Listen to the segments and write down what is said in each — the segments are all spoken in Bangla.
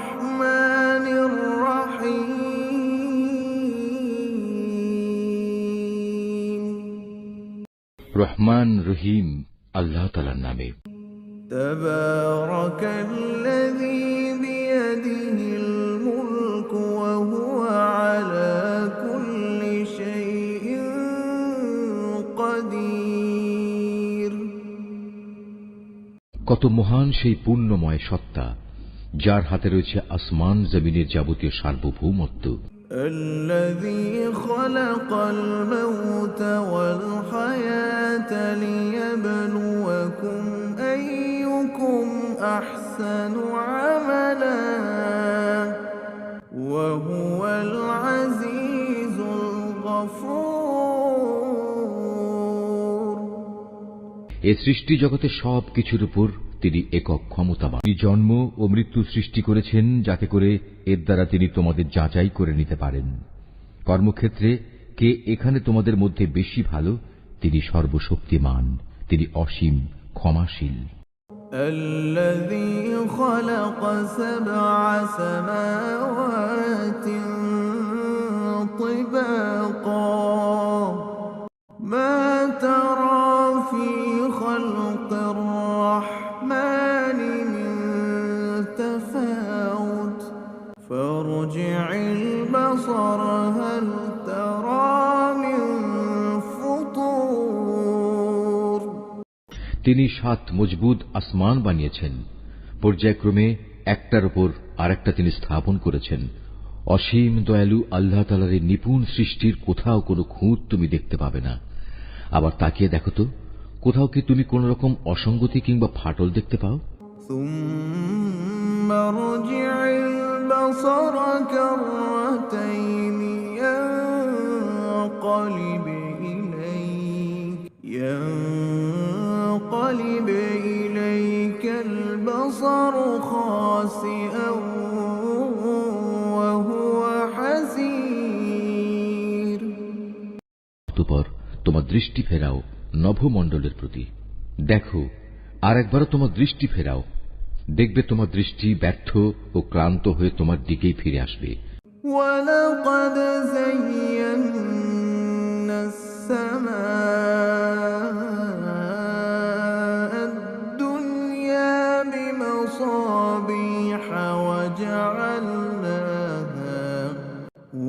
الرحمن الرحيم রহমান রহিম আল্লাহ তাআলার নামে। تبارك الذي بيده الملك وهو على كل شيء قدير কত মহান সেই পূর্ণময় সত্তা যার হাতে রয়েছে আসমান জমিনের যাবতীয় সার্বভৌমত্ব। الذي خلق الموت والحياة ليبلوكم أيكم أحسن عملا وهو العزيز الغفور এ সৃষ্টি জগতের সব কিছুর উপর তিনি একক ক্ষমতাবান। তিনি জন্ম ও মৃত্যু সৃষ্টি করেছেন যাতে করে এর দ্বারা তিনি তোমাদের যাচাই করে নিতে পারেন। কর্মক্ষেত্রে কে এখানে তোমাদের মধ্যে বেশি ভালো, তিনি সর্বশক্তিমান, তিনি অসীম ক্ষমাশীল। الذي خلق 7 سماوات طباقا ما ترى في خلق الرحمن من تفاوت فارجع البصر هل ترى من فطور তিনি 7 মজবুত আসমান বানিয়েছেন, পর্যায়ক্রমে একটার উপর আরেকটা তিনি স্থাপন করেছেন। অসীম দয়ালু আল্লাহ তাআলার এই নিপুণ সৃষ্টির কোথাও কোনো খুঁত তুমি দেখতে পাবে না। আবার তাকিয়ে দেখো তো, কোথাও কি তুমি কোন রকম অসঙ্গতি কিংবা ফাটল দেখতে পাও? ثم ارجع البصر كرتين ينقلب إليك البصر خاسئا وهو حسير অতঃপর তোমার দৃষ্টি ফেরাও নভমণ্ডলের প্রতি, দেখো আর একবারও তোমার দৃষ্টি ফেরাও, দেখবে তোমার দৃষ্টি ব্যর্থ ও ক্লান্ত হয়ে তোমার দিকেই ফিরে আসবে। ولقد زينا السماء الدنيا بمصابيح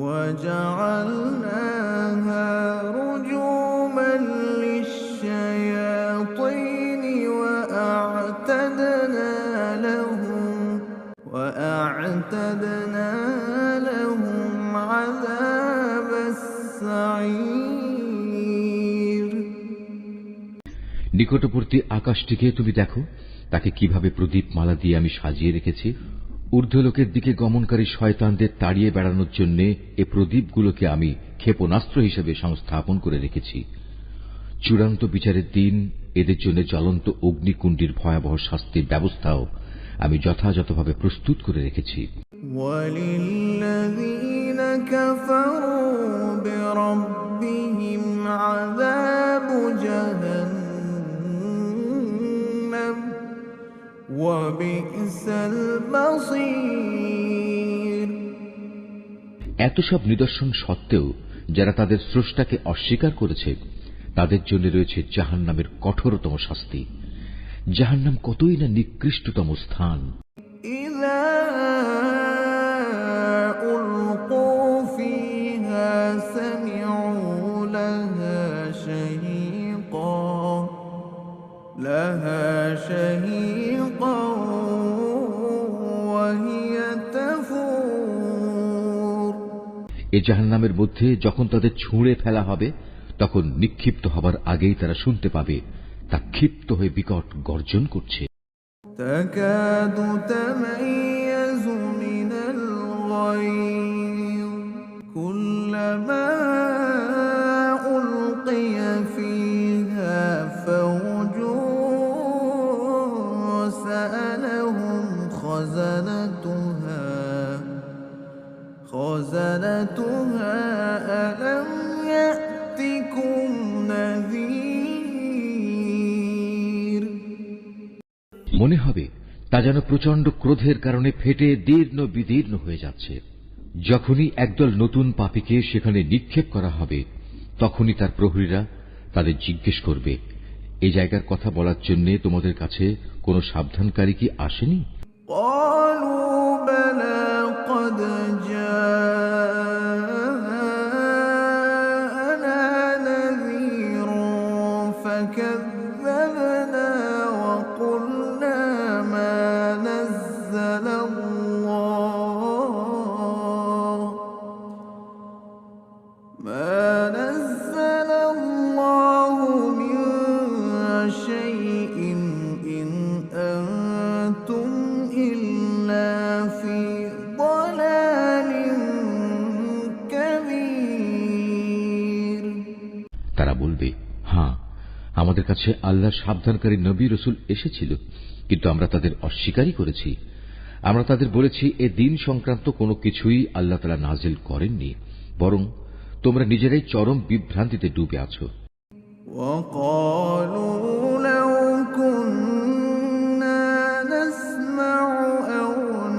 وجعلناها رجوما للشياطين وأعتدنا لهم عذاب السعير নিকটবর্তী আকাশটিকে তুমি দেখো, তাকে কিভাবে প্রদীপমালা দিয়ে আমি সাজিয়ে রেখেছি। ঊর্ধ্বলোকের দিকে গমনকারী শয়তানদের তাড়িয়ে বেড়ানোর জন্য এ প্রদীপগুলোকে আমি ক্ষেপণাস্ত্র হিসেবে সংস্থাপন করে রেখেছি। চূড়ান্ত বিচারের দিন এদের জন্য জ্বলন্ত অগ্নিকুণ্ডের ভয়াবহ শাস্তির ব্যবস্থাও আমি যথাযথভাবে প্রস্তুত করে রেখেছি। وَلِلَّذِينَ كَفَرُوا بِرَبِّهِمْ عَذَابُ جَهَنَّمَ وَبِئْسَ الْمَصِيرُ এত সব নিদর্শন সত্ত্বেও যারা তাদের স্রষ্টাকে অস্বীকার করেছে তাদের জন্য রয়েছে জাহান্নামের কঠোরতম শাস্তি। জাহান্নাম কতই না নিকৃষ্টতম স্থান। إِذَا أُلْقُوا فِيهَا سَمِعُوا لَهَا شَهِيقًا وَهِيَ تَفُورُ এ জাহান্নামের মধ্যে যখন তাদের ছুঁড়ে ফেলা হবে তখন নিক্ষিপ্ত হবার আগেই তারা শুনতে পাবে তা ক্ষিপ্ত হয়ে বিকট গর্জন করছে। تكاد تميز من الغيظ كلما ألقي فيها فوج سألهم خزنتها ألم يأتكم نذير মনে হবে তা তা যেন প্রচন্ড ক্রোধের কারণে ফেটে দীর্ণ বিদীর্ণ হয়ে যাচ্ছে। যখনই একদল নতুন পাপীকে সেখানে নিক্ষেপ করা হবে, তখনই তার প্রহরীরা তাদের জিজ্ঞেস করবে, এই জায়গার কথা বলার জন্য তোমাদের কাছে কোনো সাবধানকারী কি আসেনি? قالوا بلى قد جاءنا نذير فكذبنا وقلنا ما نزل الله من شيء إن أنتم إلا في ضلال كبير। তারা বলবে, হ্যাঁ, আমাদের কাছে আল্লাহর সাবধানকারী নবী রসুল এসেছিল, কিন্তু আমরা তাদের অস্বীকারই করেছি। আমরা তাদের বলেছি এ দিন সংক্রান্ত কোনো কিছুই আল্লাহ তাআলা নাজিল করেননি, বরং তোমরা নিজেরাই চরম বিভ্রান্তিতে ডুবে আছো। وقالوا لو كنا نسمع أو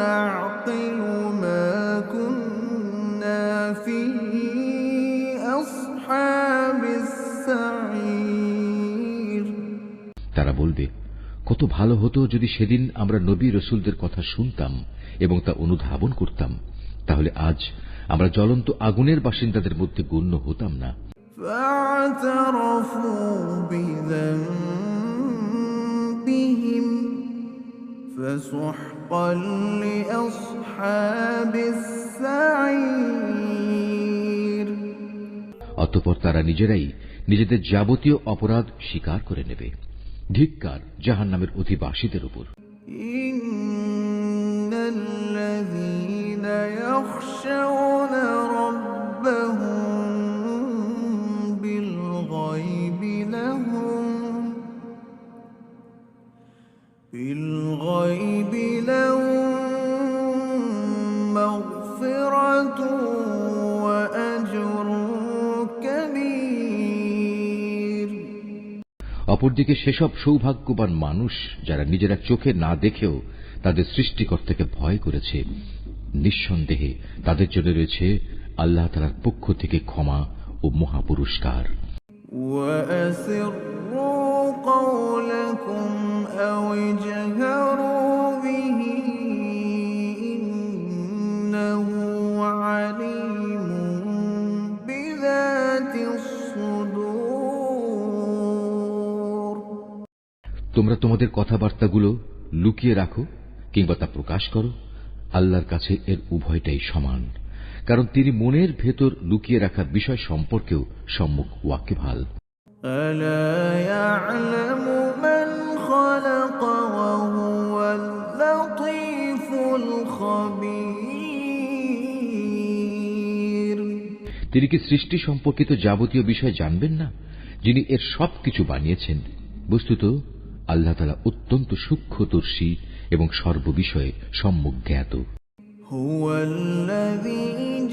نعقل ما كنا في أصحاب السعير। তারা বলবে, কত ভালো হতো যদি সেদিন আমরা নবী রসুলদের কথা শুনতাম এবং তা অনুধাবন করতাম, তাহলে আজ আমরা জ্বলন্ত আগুনের বাসিন্দাদের মধ্যে গণ্য হতাম না। فاعترفوا بذنبهم فسحقا لأصحاب السعير। অতঃপর তারা নিজেরাই নিজেদের যাবতীয় অপরাধ স্বীকার করে নেবে। ধিক্কার জাহান্নামের অধিবাসীদের উপর। ইন্নাল্লাযীনা ইয়াখশাউনা রাব্বাহুম বিল গায়বি লাহুম মাগফিরাতুন ওয়া আজরুন কাবীর। অপরদিকে সেসব সৌভাগ্যবান মানুষ যারা নিজেরা চোখে না দেখেও তাদের সৃষ্টিকর্তাকে ভয় করেছে, নিঃসন্দেহে তাদের জন্য রয়েছে আল্লাহ তাআলার পক্ষ থেকে ক্ষমা ও মহাপুরস্কার। وَأَسِرُّوا قَوْلَكُمْ أَوِ اجْهَرُوا بِهِ إِنَّهُ عَلِيمٌ بِذَاتِ الصُّدُورِ। তোমরা তোমাদের কথাবার্তাগুলো লুকিয়ে রাখো কিংবা তা প্রকাশ করো, আল্লাহর কাছে এর উভয়টাই সমান, কারণ তিনি মনের ভেতর লুকিয়ে রাখা বিষয় সম্পর্কেও সম্মুখ ওয়াকিবহাল। أَلَا يَعْلَمُ مَنْ خَلَقَ وَهُوَ اللَّطِيفُ الْخَبِيرُ। তিনি কি সৃষ্টি সম্পর্কিত যাবতীয় বিষয় জানবেন না, যিনি এর সবকিছু বানিয়েছেন? বস্তুত আল্লাহ তাআলা অত্যন্ত সূক্ষ্মদর্শী এবং সর্ববিষয়ে সম্যক জ্ঞাত। هُوَ الَّذِي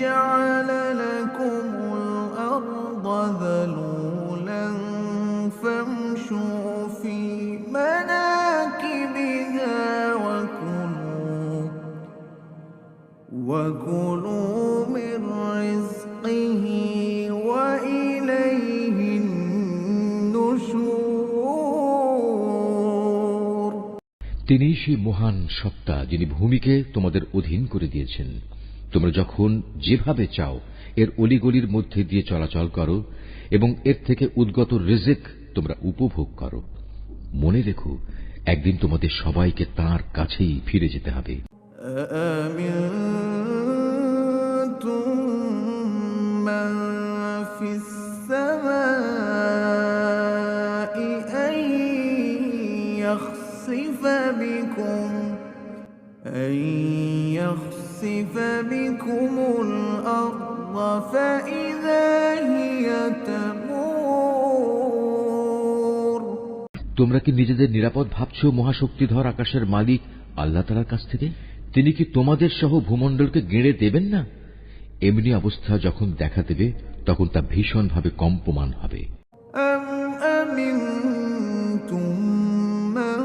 جَعَلَ لَكُمُ الْأَرْضَ ذَلُولًا فَامْشُوا فِي مَنَاكِبِهَا وَكُلُوا مِنْ رِزْقِهِ وَإِلَيْهِ النُّشُورُ। তিনি সেই মহান সত্তা যিনি ভূমিকে তোমাদের অধীন করে দিয়েছেন। তোমরা যখন যেভাবে চাও এর অলিগলির মধ্যে দিয়ে চলাচল করো এবং এর থেকে উদ্গত রিজিক তোমরা উপভোগ করো। মনে রেখো, একদিন তোমাদের সবাইকে তাঁর কাছেই ফিরে যেতে হবে। أَأَمِنتُم مَّن فِي السَّمَاءِ أَن يَخْسِفَ بِكُمُ الْأَرْضَ فَإِذَا هِيَ تَمُورُ। তোমরা কি নিজেদের নিরাপদ ভাবছো মহাশক্তিধর আকাশের মালিক আল্লাহ তাআলার কাছ থেকে? তিনি কি তোমাদের সহ ভূমণ্ডলকে গেঁড়ে দেবেন না? এমনি অবস্থা যখন দেখা দেবে, তখন তা ভীষণভাবে কম্পমান হবে। أَمْ أَمِنتُم مَّن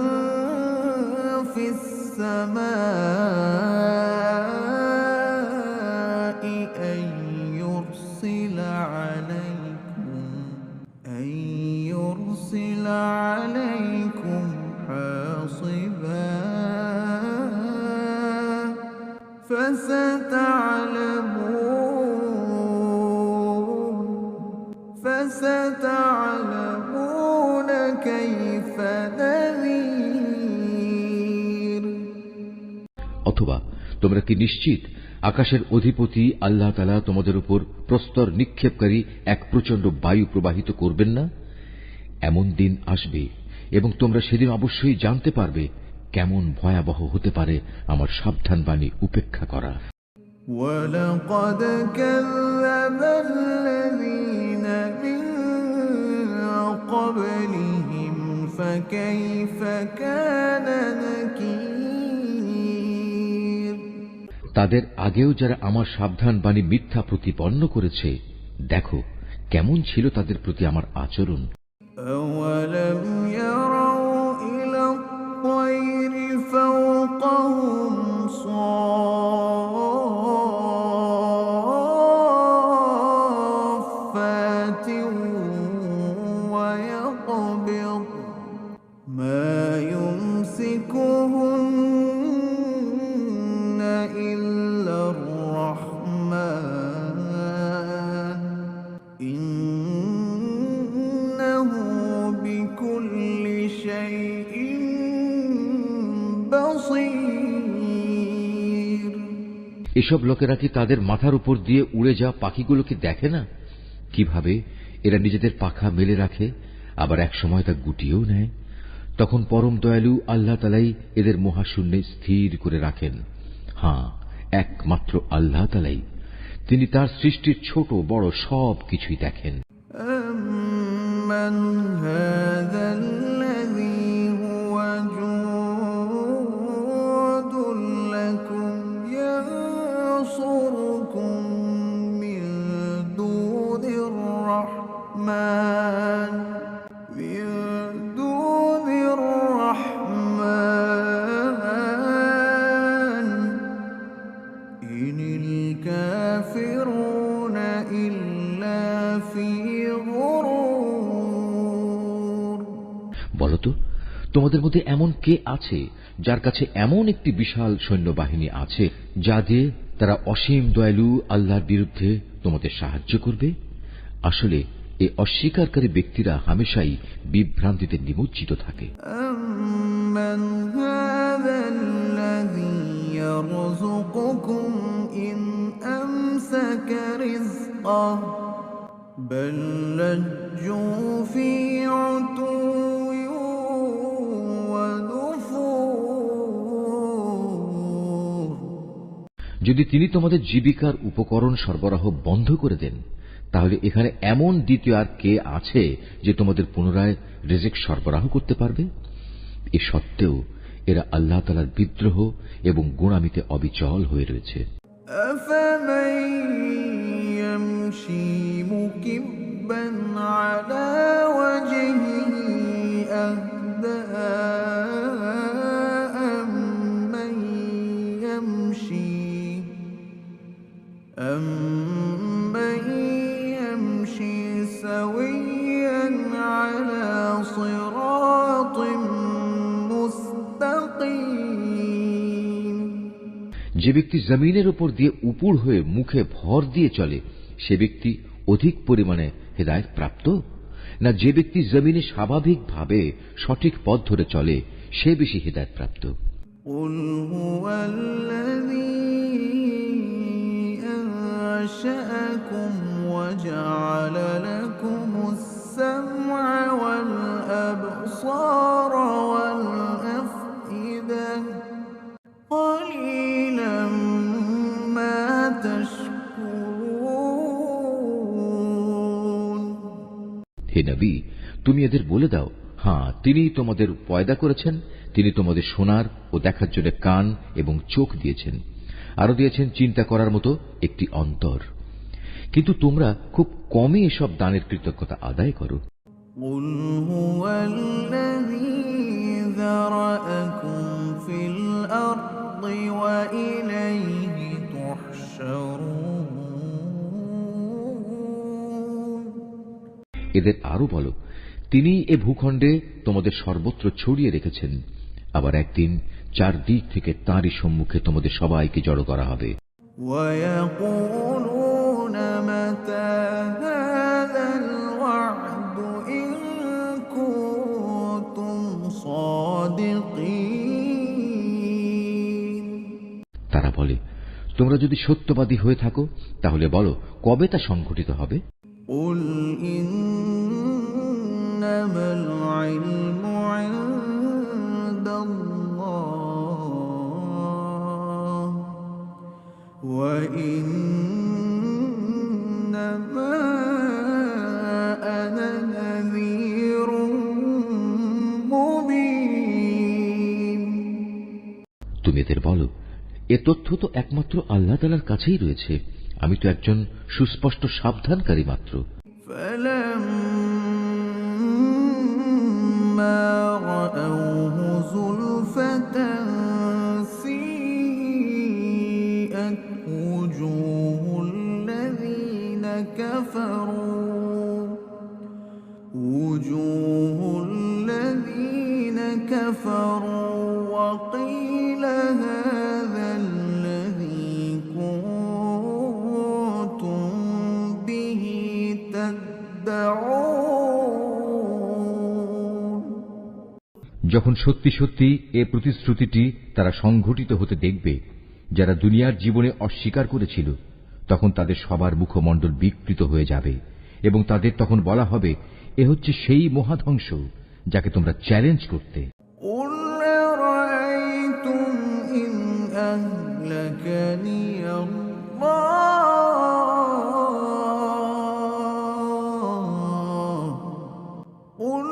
فِي السَّمَاءِ فستعلمون كيف نذير অথবা তোমরা কি নিশ্চিত আকাশের অধিপতি আল্লাহ তাআলা তোমাদের উপর প্রস্তর নিক্ষেপকারী এক প্রচণ্ড বায়ু প্রবাহিত করবেন না? এমন দিন আসবে এবং তোমরা সেদিন অবশ্যই জানতে পারবে কেমন ভয়াবহ হতে পারে আমার সাবধানবাণী উপেক্ষা করা। وَلَقَدْ كَذَّبَ الَّذِينَ مِن قَبْلِهِمْ فَكَيْفَ كَانَ نَكِيرِ তাদের আগেও যারা আমার সাবধানবাণী মিথ্যা প্রতিপন্ন করেছে, দেখো কেমন ছিল তাদের প্রতি আমার আচরণ। أَوَلَمْ يَرَوْا إِلَى الطَّيْرِ فَوْقَهُمْ صَافَّاتٍ وَيَقْبِضْنَ مَا يُمْسِكُهُنَّ إِلَّا الرَّحْمَنُ إِنَّهُ بِكُلِّ شَيْءٍ بَصِيرٌ এসব লোকেরা কি তাদের মাথার উপর দিয়ে উড়ে যাওয়া পাখিগুলোকে দেখে না, কিভাবে এরা নিজেদের পাখা মেলে রাখে, আবার এক সময় তা গুটিয়েও নেয়? তখন পরম দয়ালু আল্লাহ তাআলাই এদের মহাশূন্যে স্থির করে রাখেন। হ্যাঁ, একমাত্র আল্লাহ তাআলাই, তিনি তার সৃষ্টির ছোট বড় সব কিছুই দেখেন। أَمَّنْ هَذَا الَّذِي هُوَ جُندٌ لَّكُمْ يَنصُرُكُم مِّن دُونِ الرَّحْمَنِ إِنِ الْكَافِرُونَ إِلَّا فِي غُرُورٍ বলতো, তোমাদের মধ্যে এমন কে আছে যার কাছে এমন একটি বিশাল সৈন্যবাহিনী আছে যা দিয়ে তারা অসীম দয়ালু আল্লাহর বিরুদ্ধে তোমাদের সাহায্য করবে? আসলে এই অস্বীকারী ব্যক্তিরা হামেশাই বিভ্রান্তিতে নিমজ্জিত থাকে। أَمَّنْ هَذَا الَّذِي يَرْزُقُكُمْ إِنْ أَمْسَكَ رِزْقَهُ بَل لَّجُّوا فِي عُتُوٍّ وَنُفُورٍ যদি তিনি তোমাদের জীবিকার উপকরণ সরবরাহ বন্ধ করে দেন, তাহলে এখানে এমন দ্বিতীয় আর কে আছে যে তোমাদের পুনরায় রিজিক সরবরাহ করতে পারবে? এ সত্ত্বেও এরা আল্লাহ তাআলার বিদ্রোহ এবং গোঁড়ামিতে অবিচল হয়ে রয়েছে। أَفَمَن يَمْشِي مُكِبًّا عَلَى وَجْهِهِ أَهْدَىٰ أَمَّن يَمْشِي سَوِيًّا عَلَى صِرَاطٍ مُّسْتَقِيمٍ যে ব্যক্তি জমিনের উপর দিয়ে উপুড় হয়ে মুখে ভর দিয়ে চলে, সে ব্যক্তি অধিক পরিমাণে হেদায়েত প্রাপ্ত, না যে ব্যক্তি জমিনে স্বাভাবিকভাবে সঠিক পথ ধরে চলে সে বেশি হেদায়েত প্রাপ্ত? قُلْ هُوَ الَّذِي أَنشَأَكُمْ وَجَعَلَ لَكُمُ السَّمْعَ وَالْأَبْصَارَ وَالْأَفْئِدَةَ قَلِيلًا مَا تَشْكُرُونَ হে নবী, তুমি এদের বলে দাও, হ্যাঁ, তিনি তোমাদের পয়দা করেছেন, তিনি তোমাদের শোনার ও দেখার জন্য কান এবং চোখ দিয়েছেন, আরো দিয়েছেন চিন্তা করার মতো একটি অন্তর, কিন্তু তোমরা খুব কমই এসব দানের কৃতজ্ঞতা আদায় করো। قُلْ هُوَ الَّذِي ذَرَأَكُمْ فِي الْأَرْضِ وَإِلَيْهِ تُحْشَرُونَ এদের আরো বলো, তিনি এ ভূখণ্ডে তোমাদের সর্বত্র ছড়িয়ে রেখেছেন, আবার একদিন চারদিক থেকে তাঁরই সম্মুখে তোমাদের সবাইকে জড়ো করা হবে। ويقولون متى هذا الوعد إن كنتم صادقين তারা বলে, তোমরা যদি সত্যবাদী হয়ে থাকো তাহলে বলো কবে তা সংঘটিত হবে। قل إنما العلم عند الله وإنما أنا نذير مبين তুমি এদের বলো, এ তথ্য তো একমাত্র আল্লাহ তাআলার কাছেই রয়েছে, আমি তো একজন সুস্পষ্ট সাবধানকারী মাত্র। فلما رأوه زلفة سيئت وجوه الذين كفروا وقيل هذا الذي كنتم به تدعون যখন সত্যি সত্যি এ প্রতিশ্রুতিটি তারা সংঘটিত হতে দেখবে যারা দুনিয়ার জীবনে অস্বীকার করেছিল, তখন তাদের সবার মুখমণ্ডল বিকৃত হয়ে যাবে এবং তাদের তখন বলা হবে, এ হচ্ছে সেই মহাধ্বংস যাকে তোমরা চ্যালেঞ্জ করতে। قل أرأيتم إن أهلكني الله قل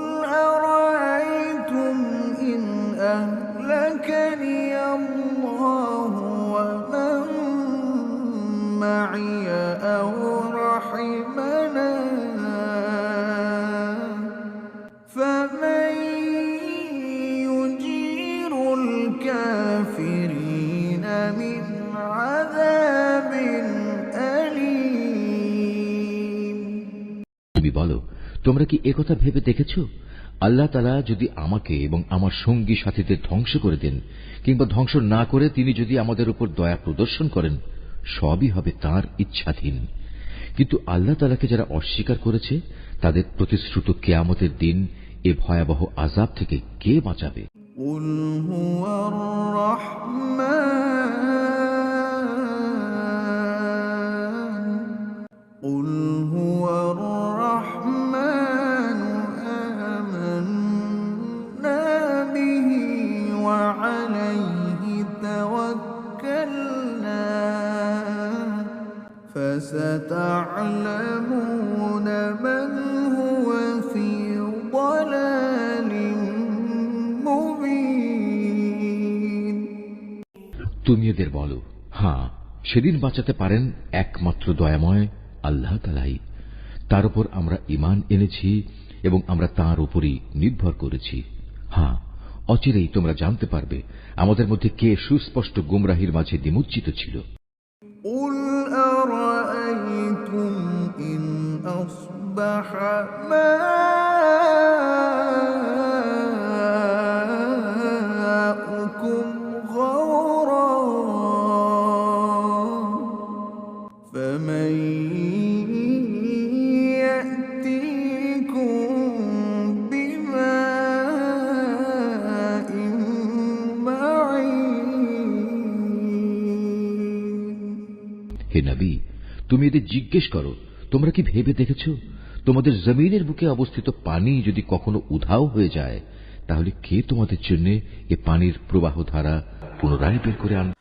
أرأيتم إن أهلكني الله ومن معي أو رحمنا فمن يجير الكافرين من عذاب أليم তুমি বলো, তোমরা কি একথা ভেবে দেখেছ, আল্লাহ তাআলা যদি আমাকে এবং আমার সঙ্গী সাথীদের ধ্বংস করে দেন কিংবা ধ্বংস না করে তিনি যদি আমাদের উপর দয়া প্রদর্শন করেন, সবই হবে তাঁর ইচ্ছাধীন। কিন্তু আল্লাহ তাআলাকে যারা অস্বীকার করেছে তাদের প্রতিশ্রুত কিয়ামতের দিন এ ভয়াবহ আযাব থেকে কে বাঁচাবে? قل هو الرحمن قل هو الرحمن آمنا به وعليه توكلنا فستعلمون من هو في ضلال مبين তুমি এদের বলো, হ্যাঁ, সেদিন বাঁচাতে পারেন একমাত্র দয়াময় আল্লাহ তাআলাই। তার উপর আমরা ঈমান এনেছি এবং আমরা তাঁর উপরই নির্ভর করেছি। হ্যাঁ, অচিরেই তোমরা জানতে পারবে আমাদের মধ্যে কে সুস্পষ্ট গুমরাহির মাঝে নিমজ্জিত ছিল। قل أرأيتم إن أصبح ماؤكم غورا فمن يأتيكم بماء معين হে নবী, তুমি এদের জিজ্ঞেস করো, তোমরা কি ভেবে দেখেছ, তোমাদের জমিনের বুকে অবস্থিত পানি যদি কখনো উধাও হয়ে যায়, তাহলে কে তোমাদের জন্য এ পানির প্রবাহ ধারা পুনরায় বের করে আনবে?